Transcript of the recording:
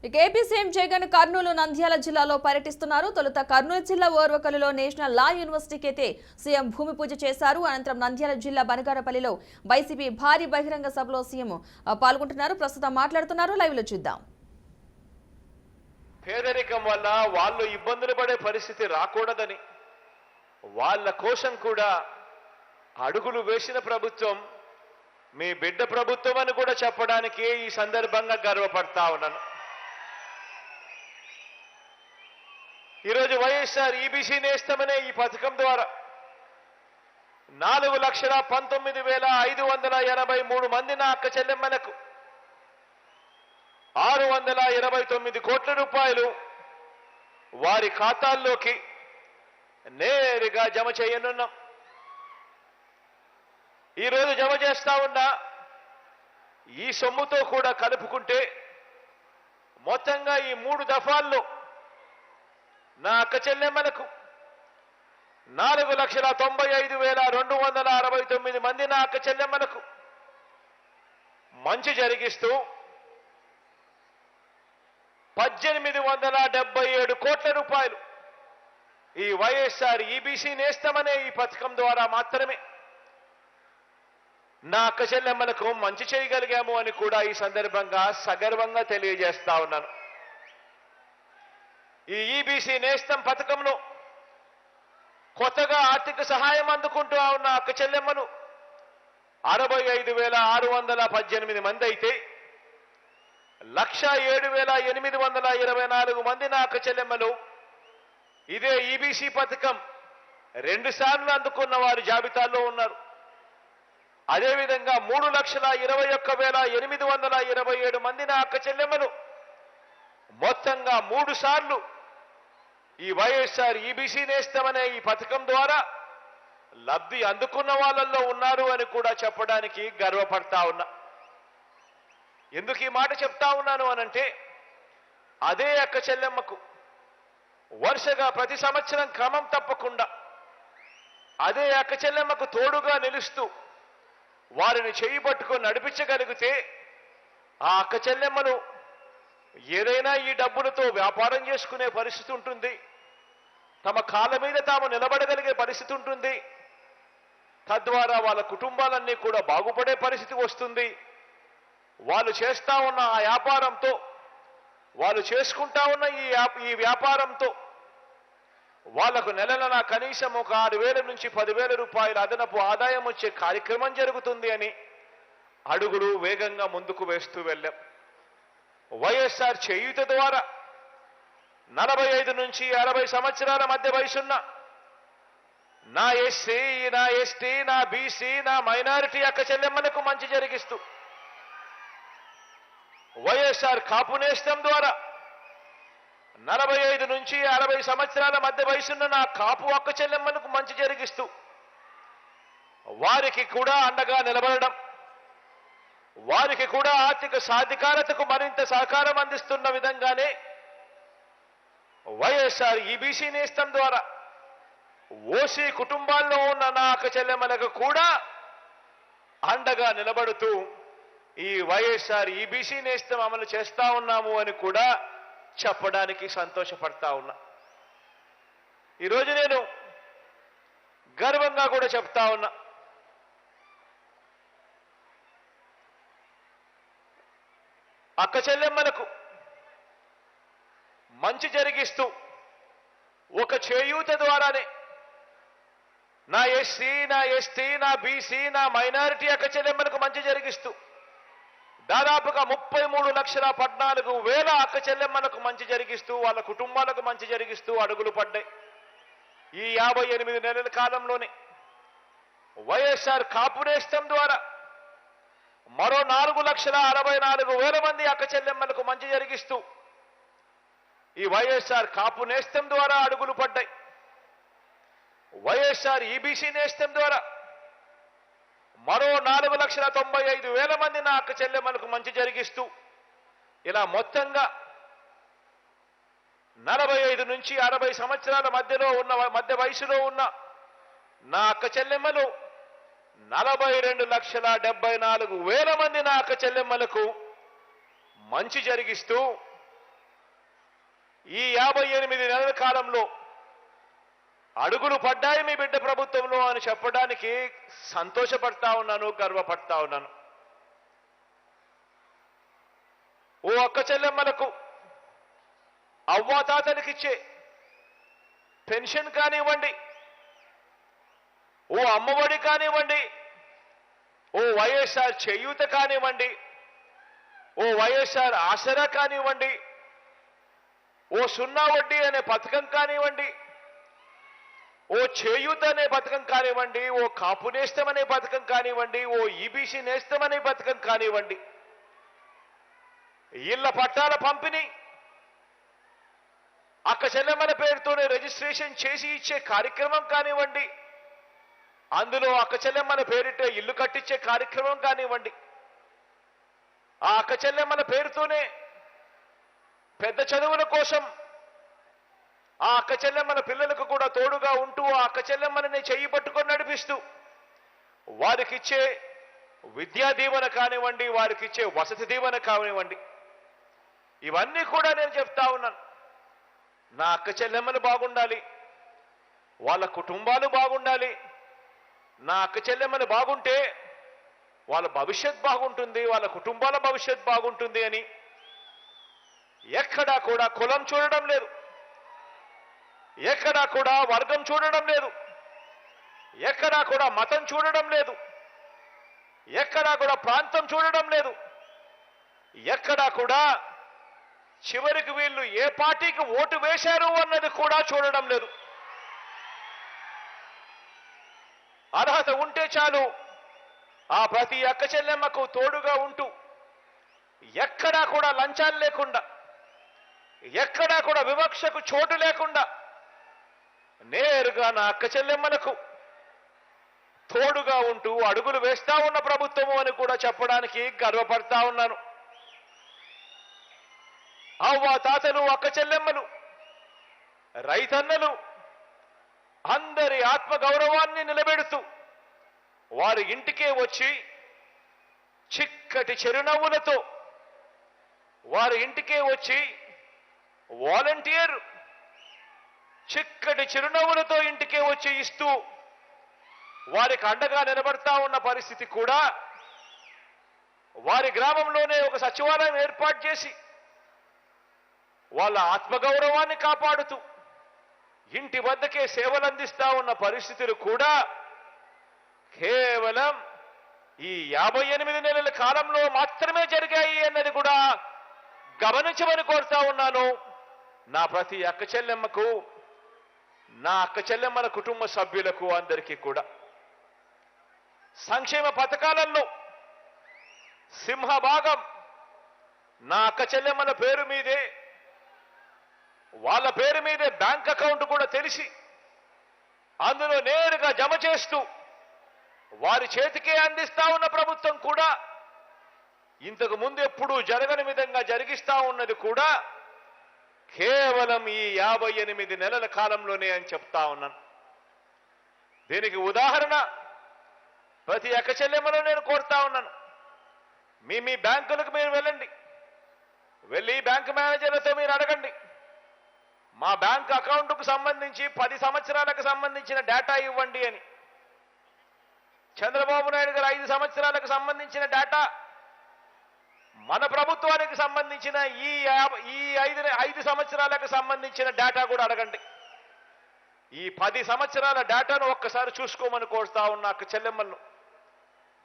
ఇక AP CM Jagan Kurnool Nandyal జిల్లాలో పర్యటిస్తున్నారు. తొలుత కర్నూలు జిల్లా ఓర్వకల్లులో నేషనల్ లా యూనివర్సిటీకి అయితే సీఎం భూమి పూజ చేశారు. అనంతరం నంద్యాల జిల్లా బనగానపల్లిలో వైసీపీ భారీ బహిరంగ సభలో సీఎం పాల్గొంటున్నారు. ప్రస్తుతం మాట్లాడుతున్నారు. లైవ్ లో చూద్దాం. పేదరికం వల్ల వాళ్ళు ఇబ్బందులు పడే పరిస్థితి రాకూడదని వాళ్ళ కోసం కూడా అడుగులు వేసిన ప్రభుత్వం మీ బిడ్డ ప్రభుత్వం అని కూడా చెప్పడానికి ఈ సందర్భంగా గర్వపడతా ఉన్నాను. ఈరోజు వైఎస్ఆర్ ఈబీసీ నేస్తమనే ఈ పథకం ద్వారా 4,19,583 మంది నా అక్క చెల్లెమ్మలకు 629 కోట్ల రూపాయలు వారి ఖాతాల్లోకి నేరుగా జమ చేయనున్నాం. ఈరోజు జమ చేస్తా ఉన్న ఈ సొమ్ముతో కూడా కలుపుకుంటే మొత్తంగా ఈ 3 దఫాల్లో నా అక్క చెల్లెమ్మలకు 4,95,269 మంది నా అక్క చెల్లెమ్మలకు మంచి జరిగిస్తూ 1,877 కోట్ల రూపాయలు ఈ వైఎస్ఆర్ ఈబీసీ నేస్తమనే ఈ పథకం ద్వారా మాత్రమే నా అక్క చెల్లెమ్మలకు మంచి చేయగలిగాము అని కూడా ఈ సందర్భంగా సగర్వంగా తెలియజేస్తా ఉన్నాను. ఈ ఈబీసీ నేస్తం పథకంలో కొత్తగా ఆర్థిక సహాయం అందుకుంటూ ఉన్న అక్క చెల్లెమ్మలు 65,618 మంది అయితే 107,824 మంది నా అక్క చెల్లెమ్మలు ఇదే ఈబీసీ పథకం 2 సార్లు అందుకున్న వారి జాబితాలో ఉన్నారు. అదేవిధంగా 3,21,827 మంది నా అక్క చెల్లెమ్మలు మొత్తంగా 3 సార్లు ఈ వైఎస్ఆర్ ఈబీసీ నేస్తమనే ఈ పథకం ద్వారా లబ్ధి అందుకున్న వాళ్ళల్లో ఉన్నారు అని కూడా చెప్పడానికి గర్వపడతా ఉన్నా. ఎందుకు ఈ మాట చెప్తా ఉన్నాను అనంటే అదే అక్క చెల్లెమ్మకు వరుసగా ప్రతి సంవత్సరం క్రమం తప్పకుండా అదే అక్క చెల్లెమ్మకు తోడుగా నిలుస్తూ వారిని చేయి పట్టుకొని నడిపించగలిగితే ఆ అక్క చెల్లెమ్మను ఏదైనా ఈ డబ్బులతో వ్యాపారం చేసుకునే పరిస్థితి ఉంటుంది. తమ కాళ్ళ మీద తాము నిలబడగలిగే పరిస్థితి ఉంటుంది. తద్వారా వాళ్ళ కుటుంబాలన్నీ కూడా బాగుపడే పరిస్థితి వస్తుంది. వాళ్ళు చేస్తా ఉన్న ఆ వ్యాపారంతో వాళ్ళు చేసుకుంటా ఉన్న ఈ వ్యాపారంతో వాళ్లకు నెలన కనీసం ఒక 6,000 నుంచి 10,000 రూపాయల అదనపు ఆదాయం వచ్చే కార్యక్రమం జరుగుతుంది అని అడుగులు వేగంగా ముందుకు వేస్తూ వెళ్ళాం. వైఎస్ఆర్ చేయూత ద్వారా 45 నుంచి 60 సంవత్సరాల మధ్య వయసున్న నా ఎస్సీ, నా ఎస్టీ, నా బీసీ, నా మైనారిటీ అక్క చెల్లెమ్మలకు మంచి జరిగిస్తూ వైఎస్ఆర్ కాపు నేస్తం ద్వారా 45 నుంచి 60 సంవత్సరాల మధ్య వయసున్న నా కాపు అక్క చెల్లెమ్మలకు మంచి జరిగిస్తూ వారికి కూడా అండగా నిలబడడం, వారికి కూడా ఆర్థిక సాధికారతకు మరింత సహకారం అందిస్తున్న విధంగానే వైఎస్ఆర్ ఈబీసీ నేస్తం ద్వారా ఓసీ కుటుంబాల్లో ఉన్న నా అక్క చెల్లెమ్మలకు కూడా అండగా నిలబడుతూ ఈ వైఎస్ఆర్ ఈబీసీ నేస్తం అమలు చేస్తా ఉన్నాము అని కూడా చెప్పడానికి సంతోషపడతా ఉన్నా. ఈరోజు నేను గర్వంగా కూడా చెప్తా ఉన్నా, అక్క చెల్లెమ్మలకు మంచి జరిగిస్తూ ఒక చేయూత ద్వారానే నా ఎస్సీ, నా ఎస్టీ, నా బీసీ, నా మైనారిటీ అక్క చెల్లెమ్మలకు మంచి జరిగిస్తూ దాదాపుగా 33,14,000 అక్క చెల్లెమ్మలకు మంచి జరిగిస్తూ వాళ్ళ కుటుంబాలకు మంచి జరిగిస్తూ అడుగులు పడ్డాయి. ఈ 58 నెలల కాలంలోనే వైఎస్ఆర్ కాపు నేస్తం ద్వారా మరో 4,64,000 మంది అక్క చెల్లెమ్మలకు మంచి జరిగిస్తూ ఈ వైఎస్ఆర్ కాపు నేస్తం ద్వారా అడుగులు పడ్డాయి. వైఎస్ఆర్ ఈబీసీ నేస్తం ద్వారా మరో 4,95,000 మంది నా అక్క చెల్లెమ్మలకు మంచి జరిగిస్తూ ఇలా మొత్తంగా 45 నుంచి 60 సంవత్సరాల మధ్య వయసులో ఉన్న నా అక్క చెల్లెమ్మలు 42,74,000 మంది నా అక్క చెల్లెమ్మలకు మంచి జరిగిస్తూ ఈ 58 నెలల కాలంలో అడుగులు పడ్డాయి మీ బిడ్డ ప్రభుత్వంలో అని చెప్పడానికి సంతోషపడతా ఉన్నాను, గర్వపడతా ఉన్నాను. ఓ అక్క చెల్లెమ్మలకు అవ్వాతాతలకిచ్చే పెన్షన్ కానివ్వండి, ఓ అమ్మఒడి కానివ్వండి, ఓ వైఎస్ఆర్ చేయూత కానివ్వండి, ఓ వైఎస్ఆర్ ఆసరా కానివ్వండి, ఓ సున్నా వడ్డీ అనే పథకం కానివ్వండి, ఓ చేయూత అనే పథకం కానివ్వండి, ఓ కాపు నేస్తం అనే పథకం కానివ్వండి, ఓ ఈబీసీ నేస్తం అనే పథకం కానివ్వండి, ఇళ్ల పట్టాల పంపిణీ, అక్క చెల్లెమ్మల పేరుతోనే రిజిస్ట్రేషన్ చేసి ఇచ్చే కార్యక్రమం కానివ్వండి, అందులో అక్క చెల్లెమ్మల పేరిట ఇల్లు కట్టించే కార్యక్రమం కానివ్వండి, ఆ అక్క చెల్లెమ్మల పేరుతోనే పెద్ద చదువుల కోసం ఆ అక్క చెల్లెమ్మల పిల్లలకు కూడా తోడుగా ఉంటూ ఆ అక్క చెల్లెమ్మలని చెయ్యి పట్టుకొని నడిపిస్తూ వారికిచ్చే విద్యా దీవెన కానివ్వండి, వారికిచ్చే వసతి దీవెన కానివ్వండి, ఇవన్నీ కూడా నేను చెప్తా ఉన్నాను. నా అక్క చెల్లెమ్మలు బాగుండాలి, వాళ్ళ కుటుంబాలు బాగుండాలి. నా అక్క చెల్లెమ్మలు బాగుంటే వాళ్ళ భవిష్యత్ బాగుంటుంది, వాళ్ళ కుటుంబాల భవిష్యత్ బాగుంటుంది అని ఎక్కడా కూడా కులం చూడడం లేదు, ఎక్కడా కూడా వర్గం చూడడం లేదు, ఎక్కడా కూడా మతం చూడడం లేదు, ఎక్కడా కూడా ప్రాంతం చూడడం లేదు, ఎక్కడా కూడా చివరికి వీళ్ళు ఏ పార్టీకి ఓటు వేశారు అన్నది కూడా చూడడం లేదు. అర్హత ఉంటే చాలు ఆ ప్రతి అక్క చెల్లెమ్మకు తోడుగా ఉంటూ ఎక్కడా కూడా లంచాలు లేకుండా, ఎక్కడా కూడా వివక్షకు చోటు లేకుండా నేరుగా నా అక్క చెల్లెమ్మలకు తోడుగా ఉంటూ అడుగులు వేస్తా ఉన్న ప్రభుత్వము అని కూడా చెప్పడానికి గర్వపడతా ఉన్నాను. అవ్వ తాతలు, అక్క చెల్లెమ్మలు, రైతన్నలు అందరి ఆత్మ గౌరవాన్ని నిలబెడుతూ వారి ఇంటికే వచ్చి చిక్కటి చిరునవ్వులతో వారి ఇంటికే వచ్చి వాలంటీర్ చిక్కటి చిరునవ్వులతో ఇంటికే వచ్చి ఇస్తూ వారికి అండగా నిలబడతా ఉన్న పరిస్థితి కూడా, వారి గ్రామంలోనే ఒక సచివాలయం ఏర్పాటు చేసి వాళ్ళ ఆత్మగౌరవాన్ని కాపాడుతూ ఇంటి వద్దకే సేవలు అందిస్తా ఉన్న పరిస్థితులు కూడా కేవలం ఈ 58 నెలల కాలంలో మాత్రమే జరిగాయి అన్నది కూడా గమనించమని కోరుతా ఉన్నాను. నా ప్రతి అక్క చెల్లెమ్మకు, నా అక్క చెల్లెమ్మల కుటుంబ సభ్యులకు అందరికీ కూడా సంక్షేమ పథకాలలో సింహభాగం నా అక్క చెల్లెమ్మల పేరు మీదే, వాళ్ళ పేరు మీదే బ్యాంక్ అకౌంట్ కూడా తెలిసి అందులో నేరుగా జమ చేస్తూ వారి చేతికే అందిస్తా ఉన్న ప్రభుత్వం కూడా ఇంతకు ముందు ఎప్పుడూ జరగని విధంగా జరిగిస్తా ఉన్నది కూడా కేవలం ఈ 58 నెలల కాలంలోనే అని చెప్తా ఉన్నాను. దీనికి ఉదాహరణ ప్రతి అక్క చెల్లెమ్మలో నేను కోరుతా ఉన్నాను. మీ బ్యాంకులకు మీరు వెళ్ళండి, వెళ్ళి బ్యాంకు మేనేజర్లతో మీరు అడగండి, మా బ్యాంక్ అకౌంట్కు సంబంధించి 10 సంవత్సరాలకు సంబంధించిన డేటా ఇవ్వండి అని. చంద్రబాబు నాయుడు గారు 5 సంవత్సరాలకు సంబంధించిన డేటా, మన ప్రభుత్వానికి సంబంధించిన ఈ 5 సంవత్సరాలకు సంబంధించిన డేటా కూడా అడగండి. ఈ 10 సంవత్సరాల డేటాను ఒక్కసారి చూసుకోమని కోరుతా ఉన్న అక్క చెల్లెమ్మలను.